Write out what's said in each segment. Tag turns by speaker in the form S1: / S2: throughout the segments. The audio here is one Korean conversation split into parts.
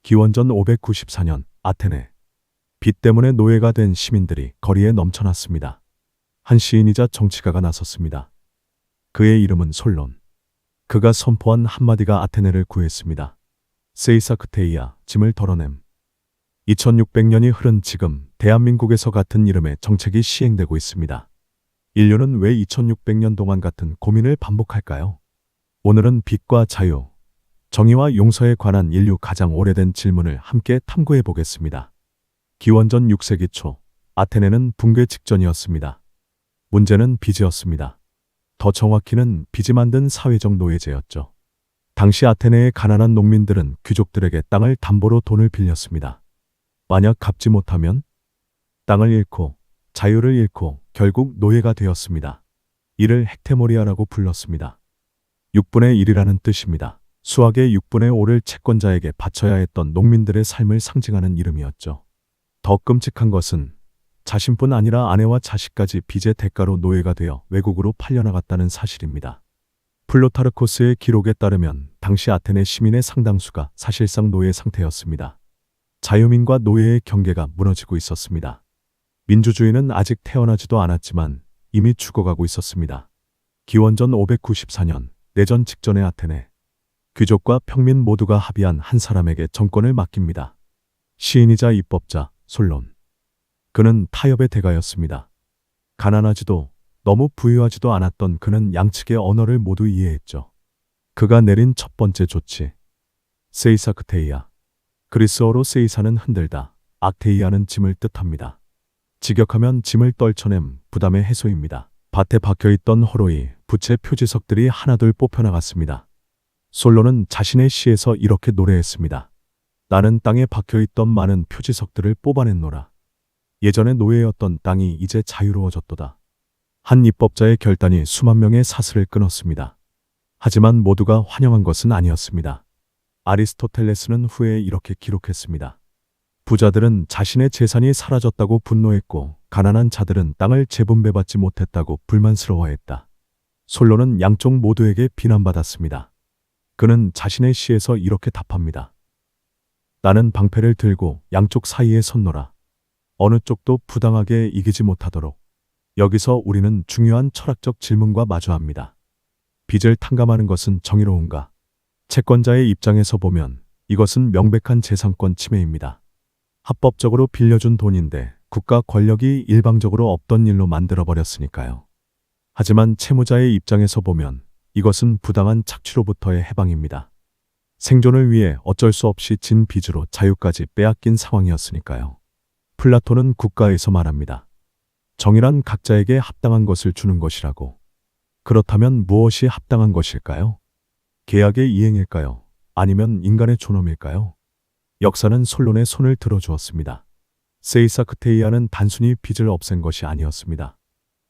S1: 기원전 594년 아테네. 빚 때문에 노예가 된 시민들이 거리에 넘쳐났습니다. 한 시인이자 정치가가 나섰습니다. 그의 이름은 솔론. 그가 선포한 한마디가 아테네를 구했습니다. 세이사크테이야, 짐을 덜어냄. 2600년이 흐른 지금 대한민국에서 같은 이름의 정책이 시행되고 있습니다. 인류는 왜 2600년 동안 같은 고민을 반복할까요? 오늘은 빚과 자유, 정의와 용서에 관한 인류 가장 오래된 질문을 함께 탐구해 보겠습니다. 기원전 6세기 초, 아테네는 붕괴 직전이었습니다. 문제는 빚이었습니다. 더 정확히는 빚이 만든 사회적 노예제였죠. 당시 아테네의 가난한 농민들은 귀족들에게 땅을 담보로 돈을 빌렸습니다. 만약 갚지 못하면 땅을 잃고 자유를 잃고 결국 노예가 되었습니다. 이를 헥테모리아라고 불렀습니다. 6분의 1이라는 뜻입니다. 수학의 6분의 5를 채권자에게 바쳐야 했던 농민들의 삶을 상징하는 이름이었죠. 더 끔찍한 것은 자신뿐 아니라 아내와 자식까지 빚의 대가로 노예가 되어 외국으로 팔려나갔다는 사실입니다. 플루타르코스의 기록에 따르면 당시 아테네 시민의 상당수가 사실상 노예 상태였습니다. 자유민과 노예의 경계가 무너지고 있었습니다. 민주주의는 아직 태어나지도 않았지만 이미 죽어가고 있었습니다. 기원전 594년 내전 직전의 아테네. 귀족과 평민 모두가 합의한 한 사람에게 정권을 맡깁니다. 시인이자 입법자 솔론. 그는 타협의 대가였습니다. 가난하지도 너무 부유하지도 않았던 그는 양측의 언어를 모두 이해했죠. 그가 내린 첫 번째 조치. 세이사크테이야. 그리스어로 세이사는 흔들다, 악테이아는 짐을 뜻합니다. 직역하면 짐을 떨쳐냄, 부담의 해소입니다. 밭에 박혀있던 호로이, 부채 표지석들이 하나둘 뽑혀나갔습니다. 솔로는 자신의 시에서 이렇게 노래했습니다. 나는 땅에 박혀있던 많은 표지석들을 뽑아냈노라. 예전에 노예였던 땅이 이제 자유로워졌도다. 한 입법자의 결단이 수만 명의 사슬을 끊었습니다. 하지만 모두가 환영한 것은 아니었습니다. 아리스토텔레스는 후에 이렇게 기록했습니다. 부자들은 자신의 재산이 사라졌다고 분노했고 가난한 자들은 땅을 재분배받지 못했다고 불만스러워했다. 솔로는 양쪽 모두에게 비난받았습니다. 그는 자신의 시에서 이렇게 답합니다. 나는 방패를 들고 양쪽 사이에 섰노라. 어느 쪽도 부당하게 이기지 못하도록. 여기서 우리는 중요한 철학적 질문과 마주합니다. 빚을 탕감하는 것은 정의로운가? 채권자의 입장에서 보면 이것은 명백한 재산권 침해입니다. 합법적으로 빌려준 돈인데 국가 권력이 일방적으로 없던 일로 만들어버렸으니까요. 하지만 채무자의 입장에서 보면 이것은 부당한 착취로부터의 해방입니다. 생존을 위해 어쩔 수 없이 진 빚으로 자유까지 빼앗긴 상황이었으니까요. 플라톤은 국가에서 말합니다. 정의란 각자에게 합당한 것을 주는 것이라고. 그렇다면 무엇이 합당한 것일까요? 계약의 이행일까요? 아니면 인간의 존엄일까요? 역사는 솔론의 손을 들어주었습니다. 세이사크테이아는 단순히 빚을 없앤 것이 아니었습니다.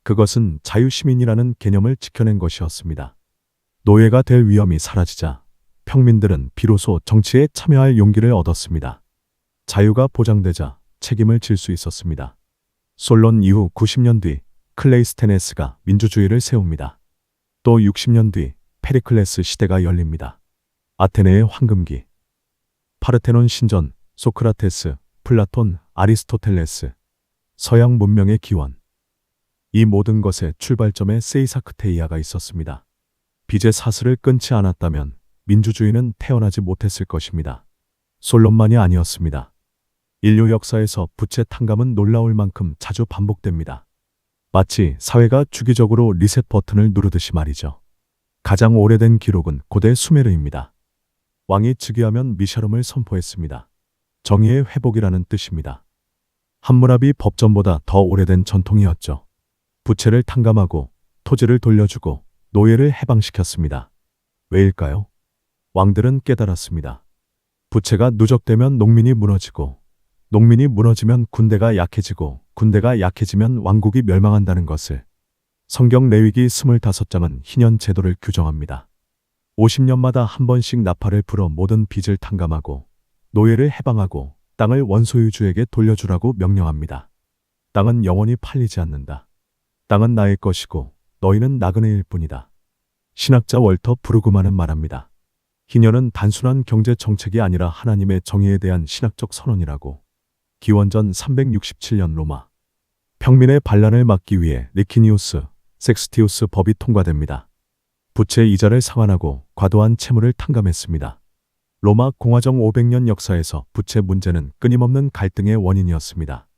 S1: 그것은 자유시민이라는 개념을 지켜낸 것이었습니다. 노예가 될 위험이 사라지자 평민들은 비로소 정치에 참여할 용기를 얻었습니다. 자유가 보장되자 책임을 질 수 있었습니다. 솔론 이후 90년 뒤 클레이스테네스가 민주주의를 세웁니다. 또 60년 뒤 페리클레스 시대가 열립니다. 아테네의 황금기. 파르테논 신전, 소크라테스, 플라톤, 아리스토텔레스. 서양 문명의 기원. 이 모든 것의 출발점에 세이사크테이아가 있었습니다. 빚의 사슬을 끊지 않았다면 민주주의는 태어나지 못했을 것입니다. 솔론만이 아니었습니다. 인류 역사에서 부채 탕감은 놀라울 만큼 자주 반복됩니다. 마치 사회가 주기적으로 리셋 버튼을 누르듯이 말이죠. 가장 오래된 기록은 고대 수메르입니다. 왕이 즉위하면 미샤름을 선포했습니다. 정의의 회복이라는 뜻입니다. 함무라비 법전보다 더 오래된 전통이었죠. 부채를 탕감하고 토지를 돌려주고 노예를 해방시켰습니다. 왜일까요? 왕들은 깨달았습니다. 부채가 누적되면 농민이 무너지고 농민이 무너지면 군대가 약해지고 군대가 약해지면 왕국이 멸망한다는 것을. 성경 레위기 25장은 희년 제도를 규정합니다. 50년마다 한 번씩 나팔을 불어 모든 빚을 탕감하고 노예를 해방하고 땅을 원소유주에게 돌려주라고 명령합니다. 땅은 영원히 팔리지 않는다. 땅은 나의 것이고 너희는 나그네일 뿐이다. 신학자 월터 브루그만은 말합니다. 희년은 단순한 경제 정책이 아니라 하나님의 정의에 대한 신학적 선언이라고. 기원전 367년 로마. 평민의 반란을 막기 위해 리키니우스, 섹스티우스 법이 통과됩니다. 부채 이자를 상환하고 과도한 채무를 탕감했습니다. 로마 공화정 500년 역사에서 부채 문제는 끊임없는 갈등의 원인이었습니다.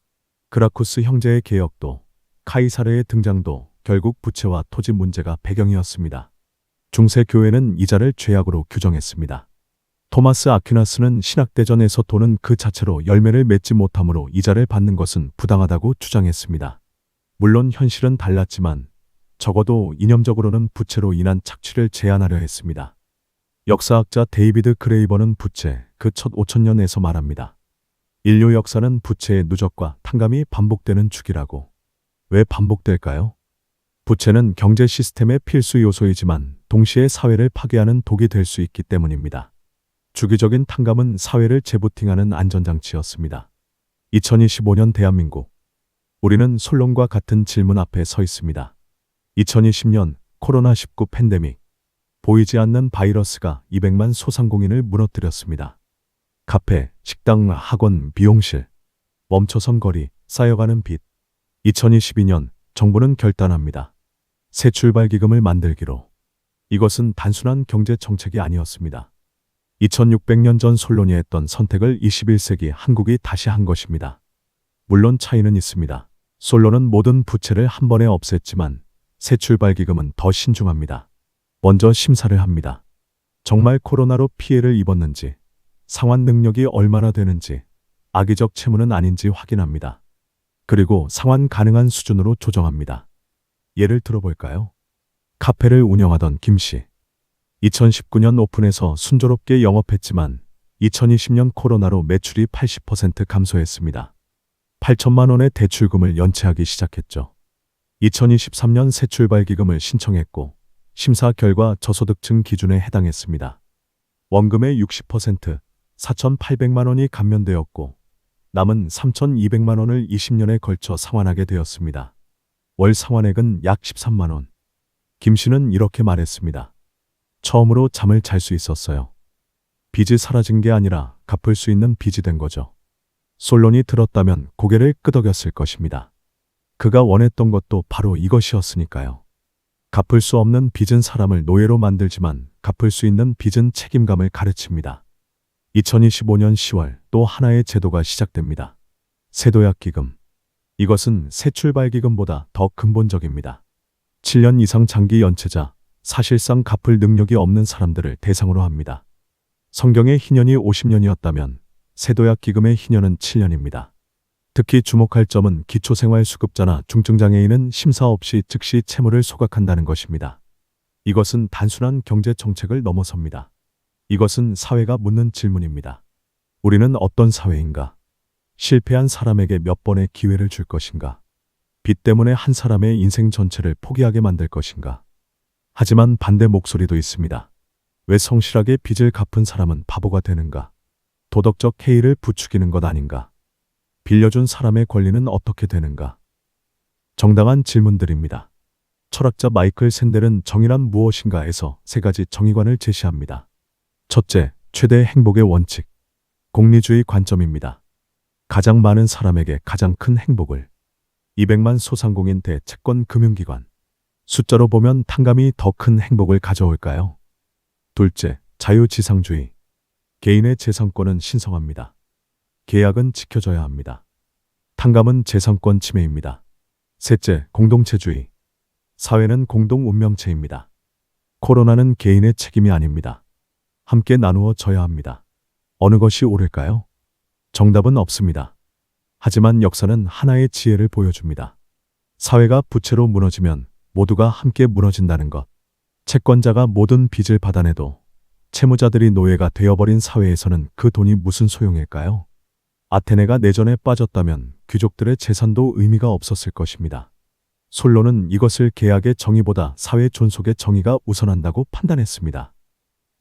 S1: 그라쿠스 형제의 개혁도, 카이사르의 등장도 결국 부채와 토지 문제가 배경이었습니다. 중세 교회는 이자를 죄악으로 규정했습니다. 토마스 아퀴나스는 신학대전에서 돈은 그 자체로 열매를 맺지 못하므로 이자를 받는 것은 부당하다고 주장했습니다. 물론 현실은 달랐지만 적어도 이념적으로는 부채로 인한 착취를 제한하려 했습니다. 역사학자 데이비드 그레이버는 부채, 그 첫 5천년에서 말합니다. 인류 역사는 부채의 누적과 탕감이 반복되는 주기라고. 왜 반복될까요? 부채는 경제 시스템의 필수 요소이지만 동시에 사회를 파괴하는 독이 될 수 있기 때문입니다. 주기적인 탕감은 사회를 재부팅하는 안전장치였습니다. 2025년 대한민국. 우리는 솔론과 같은 질문 앞에 서 있습니다. 2020년 코로나19 팬데믹. 보이지 않는 바이러스가 200만 소상공인을 무너뜨렸습니다. 카페, 식당, 학원, 미용실. 멈춰선 거리, 쌓여가는 빚. 2022년 정부는 결단합니다. 새 출발 기금을 만들기로. 이것은 단순한 경제 정책이 아니었습니다. 2600년 전 솔론이 했던 선택을 21세기 한국이 다시 한 것입니다. 물론 차이는 있습니다. 솔론은 모든 부채를 한 번에 없앴지만 새 출발 기금은 더 신중합니다. 먼저 심사를 합니다. 정말 코로나로 피해를 입었는지, 상환 능력이 얼마나 되는지, 악의적 채무는 아닌지 확인합니다. 그리고 상환 가능한 수준으로 조정합니다. 예를 들어볼까요? 카페를 운영하던 김 씨. 2019년 오픈해서 순조롭게 영업했지만 2020년 코로나로 매출이 80% 감소했습니다. 8천만 원의 대출금을 연체하기 시작했죠. 2023년 새 출발 기금을 신청했고 심사 결과 저소득층 기준에 해당했습니다. 원금의 60%, 4,800만 원이 감면되었고 남은 3,200만 원을 20년에 걸쳐 상환하게 되었습니다. 월 상환액은 약 13만 원. 김 씨는 이렇게 말했습니다. 처음으로 잠을 잘 수 있었어요. 빚이 사라진 게 아니라 갚을 수 있는 빚이 된 거죠. 솔론이 들었다면 고개를 끄덕였을 것입니다. 그가 원했던 것도 바로 이것이었으니까요. 갚을 수 없는 빚은 사람을 노예로 만들지만 갚을 수 있는 빚은 책임감을 가르칩니다. 2025년 10월 또 하나의 제도가 시작됩니다. 세도약 기금. 이것은 새 출발 기금보다 더 근본적입니다. 7년 이상 장기 연체자, 사실상 갚을 능력이 없는 사람들을 대상으로 합니다. 성경의 희년이 50년이었다면 세도약 기금의 희년은 7년입니다. 특히 주목할 점은 기초생활수급자나 중증장애인은 심사 없이 즉시 채무를 소각한다는 것입니다. 이것은 단순한 경제 정책을 넘어섭니다. 이것은 사회가 묻는 질문입니다. 우리는 어떤 사회인가? 실패한 사람에게 몇 번의 기회를 줄 것인가? 빚 때문에 한 사람의 인생 전체를 포기하게 만들 것인가? 하지만 반대 목소리도 있습니다. 왜 성실하게 빚을 갚은 사람은 바보가 되는가? 도덕적 해이를 부추기는 것 아닌가? 빌려준 사람의 권리는 어떻게 되는가? 정당한 질문들입니다. 철학자 마이클 샌델은 정의란 무엇인가에서 세 가지 정의관을 제시합니다. 첫째, 최대 행복의 원칙. 공리주의 관점입니다. 가장 많은 사람에게 가장 큰 행복을. 200만 소상공인 대채권 금융기관. 숫자로 보면 탕감이 더 큰 행복을 가져올까요? 둘째, 자유지상주의. 개인의 재산권은 신성합니다. 계약은 지켜져야 합니다. 탕감은 재산권 침해입니다. 셋째, 공동체주의. 사회는 공동 운명체입니다. 코로나는 개인의 책임이 아닙니다. 함께 나누어 져야 합니다. 어느 것이 옳을까요? 정답은 없습니다. 하지만 역사는 하나의 지혜를 보여줍니다. 사회가 부채로 무너지면 모두가 함께 무너진다는 것. 채권자가 모든 빚을 받아내도 채무자들이 노예가 되어버린 사회에서는 그 돈이 무슨 소용일까요? 아테네가 내전에 빠졌다면 귀족들의 재산도 의미가 없었을 것입니다. 솔론은 이것을 계약의 정의보다 사회 존속의 정의가 우선한다고 판단했습니다.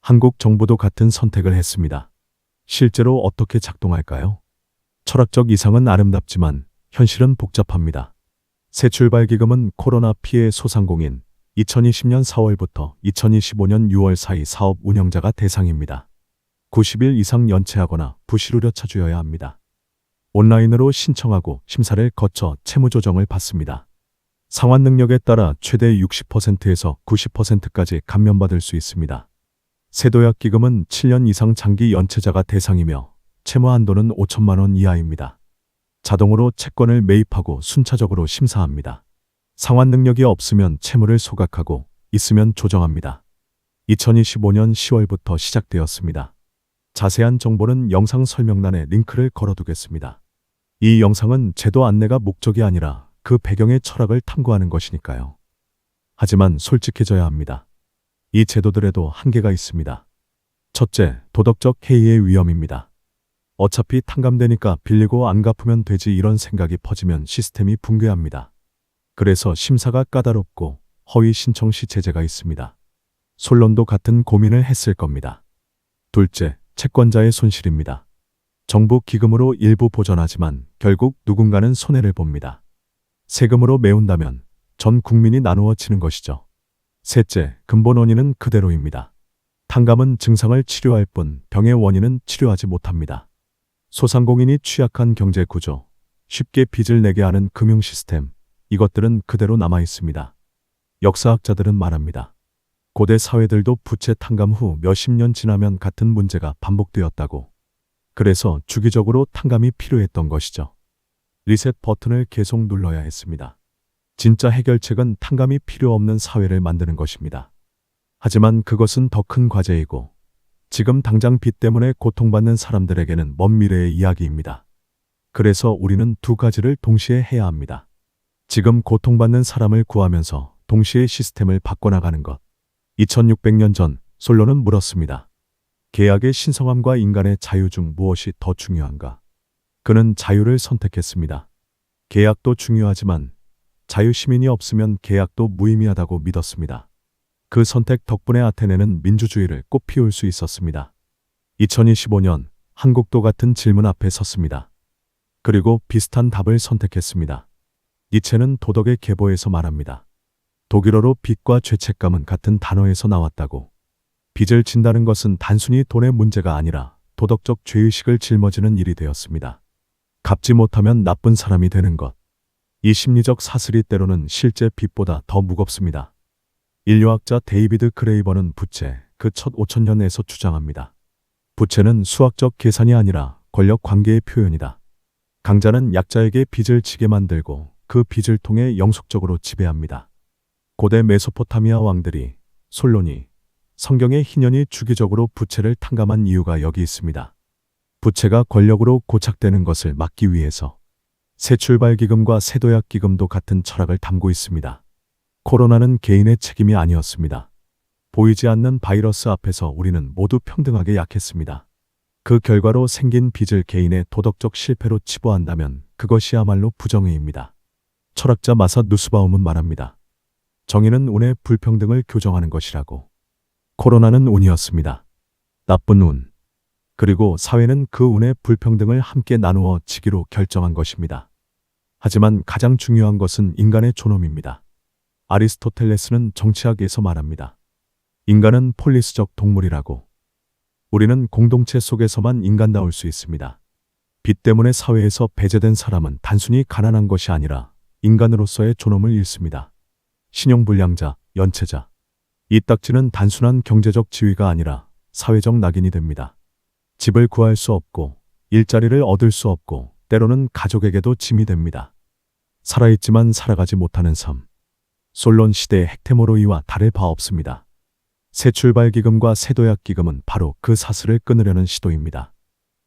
S1: 한국 정부도 같은 선택을 했습니다. 실제로 어떻게 작동할까요? 철학적 이상은 아름답지만 현실은 복잡합니다. 새 출발 기금은 코로나 피해 소상공인, 2020년 4월부터 2025년 6월 사이 사업 운영자가 대상입니다. 90일 이상 연체하거나 부실우려 차주여야 합니다. 온라인으로 신청하고 심사를 거쳐 채무 조정을 받습니다. 상환 능력에 따라 최대 60%에서 90%까지 감면받을 수 있습니다. 세도약 기금은 7년 이상 장기 연체자가 대상이며 채무 한도는 5천만 원 이하입니다. 자동으로 채권을 매입하고 순차적으로 심사합니다. 상환 능력이 없으면 채무를 소각하고 있으면 조정합니다. 2025년 10월부터 시작되었습니다. 자세한 정보는 영상 설명란에 링크를 걸어두겠습니다. 이 영상은 제도 안내가 목적이 아니라 그 배경의 철학을 탐구하는 것이니까요. 하지만 솔직해져야 합니다. 이 제도들에도 한계가 있습니다. 첫째, 도덕적 해이의 위험입니다. 어차피 탕감되니까 빌리고 안 갚으면 되지 이런 생각이 퍼지면 시스템이 붕괴합니다. 그래서 심사가 까다롭고 허위 신청 시 제재가 있습니다. 솔론도 같은 고민을 했을 겁니다. 둘째, 채권자의 손실입니다. 정부 기금으로 일부 보전하지만 결국 누군가는 손해를 봅니다. 세금으로 메운다면 전 국민이 나누어 지는 것이죠. 셋째, 근본 원인은 그대로입니다. 탕감은 증상을 치료할 뿐 병의 원인은 치료하지 못합니다. 소상공인이 취약한 경제 구조, 쉽게 빚을 내게 하는 금융 시스템, 이것들은 그대로 남아 있습니다. 역사학자들은 말합니다. 고대 사회들도 부채 탕감 후 몇십 년 지나면 같은 문제가 반복되었다고. 그래서 주기적으로 탕감이 필요했던 것이죠. 리셋 버튼을 계속 눌러야 했습니다. 진짜 해결책은 탕감이 필요 없는 사회를 만드는 것입니다. 하지만 그것은 더 큰 과제이고 지금 당장 빚 때문에 고통받는 사람들에게는 먼 미래의 이야기입니다. 그래서 우리는 두 가지를 동시에 해야 합니다. 지금 고통받는 사람을 구하면서 동시에 시스템을 바꿔나가는 것. 2600년 전 솔로는 물었습니다. 계약의 신성함과 인간의 자유 중 무엇이 더 중요한가? 그는 자유를 선택했습니다. 계약도 중요하지만 자유시민이 없으면 계약도 무의미하다고 믿었습니다. 그 선택 덕분에 아테네는 민주주의를 꽃피울 수 있었습니다. 2025년 한국도 같은 질문 앞에 섰습니다. 그리고 비슷한 답을 선택했습니다. 니체는 도덕의 계보에서 말합니다. 독일어로 빚과 죄책감은 같은 단어에서 나왔다고. 빚을 진다는 것은 단순히 돈의 문제가 아니라 도덕적 죄의식을 짊어지는 일이 되었습니다. 갚지 못하면 나쁜 사람이 되는 것. 이 심리적 사슬이 때로는 실제 빚보다 더 무겁습니다. 인류학자 데이비드 그레이버는 부채, 그 첫 5천년에서 주장합니다. 부채는 수학적 계산이 아니라 권력 관계의 표현이다. 강자는 약자에게 빚을 지게 만들고 그 빚을 통해 영속적으로 지배합니다. 고대 메소포타미아 왕들이, 솔론이, 성경의 희년이 주기적으로 부채를 탕감한 이유가 여기 있습니다. 부채가 권력으로 고착되는 것을 막기 위해서. 새출발기금과 세도약기금도 같은 철학을 담고 있습니다. 코로나는 개인의 책임이 아니었습니다. 보이지 않는 바이러스 앞에서 우리는 모두 평등하게 약했습니다. 그 결과로 생긴 빚을 개인의 도덕적 실패로 치부한다면 그것이야말로 부정의입니다. 철학자 마사 누스바움은 말합니다. 정의는 운의 불평등을 교정하는 것이라고. 코로나는 운이었습니다. 나쁜 운. 그리고 사회는 그 운의 불평등을 함께 나누어 지기로 결정한 것입니다. 하지만 가장 중요한 것은 인간의 존엄입니다. 아리스토텔레스는 정치학에서 말합니다. 인간은 폴리스적 동물이라고. 우리는 공동체 속에서만 인간다울 수 있습니다. 빚 때문에 사회에서 배제된 사람은 단순히 가난한 것이 아니라 인간으로서의 존엄을 잃습니다. 신용불량자, 연체자. 이 딱지는 단순한 경제적 지위가 아니라 사회적 낙인이 됩니다. 집을 구할 수 없고 일자리를 얻을 수 없고 때로는 가족에게도 짐이 됩니다. 살아있지만 살아가지 못하는 삶. 솔론 시대의 핵테모로이와 다를 바 없습니다. 새출발기금과 세도약기금은 바로 그 사슬을 끊으려는 시도입니다.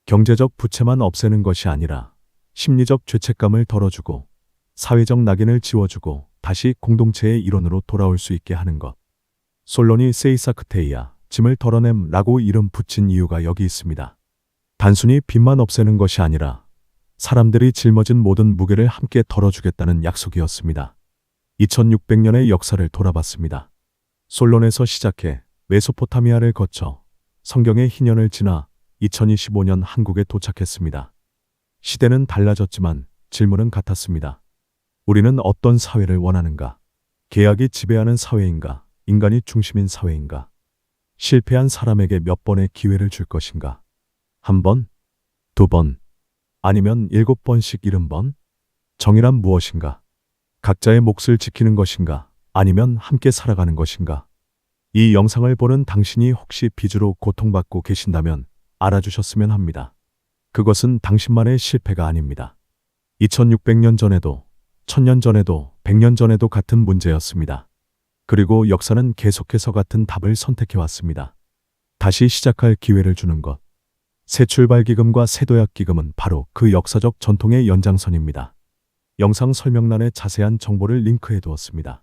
S1: 경제적 부채만 없애는 것이 아니라 심리적 죄책감을 덜어주고 사회적 낙인을 지워주고 다시 공동체의 일원으로 돌아올 수 있게 하는 것. 솔론이 세이사크테이아, 짐을 덜어냄라고 이름 붙인 이유가 여기 있습니다. 단순히 빚만 없애는 것이 아니라 사람들이 짊어진 모든 무게를 함께 덜어주겠다는 약속이었습니다. 2600년의 역사를 돌아봤습니다. 솔론에서 시작해 메소포타미아를 거쳐 성경의 희년을 지나 2025년 한국에 도착했습니다. 시대는 달라졌지만 질문은 같았습니다. 우리는 어떤 사회를 원하는가? 계약이 지배하는 사회인가? 인간이 중심인 사회인가? 실패한 사람에게 몇 번의 기회를 줄 것인가? 한 번? 두 번? 아니면 7번씩 70번? 정의란 무엇인가? 각자의 몫을 지키는 것인가? 아니면 함께 살아가는 것인가? 이 영상을 보는 당신이 혹시 빚으로 고통받고 계신다면 알아주셨으면 합니다. 그것은 당신만의 실패가 아닙니다. 2600년 전에도, 1000년 전에도, 100년 전에도 같은 문제였습니다. 그리고 역사는 계속해서 같은 답을 선택해왔습니다. 다시 시작할 기회를 주는 것. 새 출발 기금과 새 도약 기금은 바로 그 역사적 전통의 연장선입니다. 영상 설명란에 자세한 정보를 링크해 두었습니다.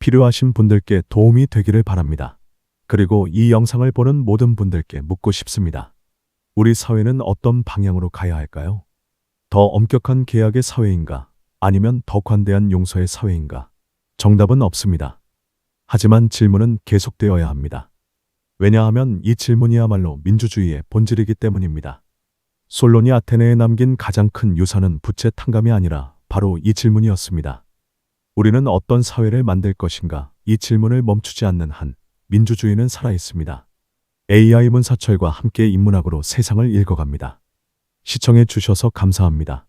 S1: 필요하신 분들께 도움이 되기를 바랍니다. 그리고 이 영상을 보는 모든 분들께 묻고 싶습니다. 우리 사회는 어떤 방향으로 가야 할까요? 더 엄격한 계약의 사회인가? 아니면 더 관대한 용서의 사회인가? 정답은 없습니다. 하지만 질문은 계속되어야 합니다. 왜냐하면 이 질문이야말로 민주주의의 본질이기 때문입니다. 솔론이 아테네에 남긴 가장 큰 유산은 부채 탕감이 아니라 바로 이 질문이었습니다. 우리는 어떤 사회를 만들 것인가? 이 질문을 멈추지 않는 한 민주주의는 살아있습니다. AI 문사철과 함께 인문학으로 세상을 읽어갑니다. 시청해 주셔서 감사합니다.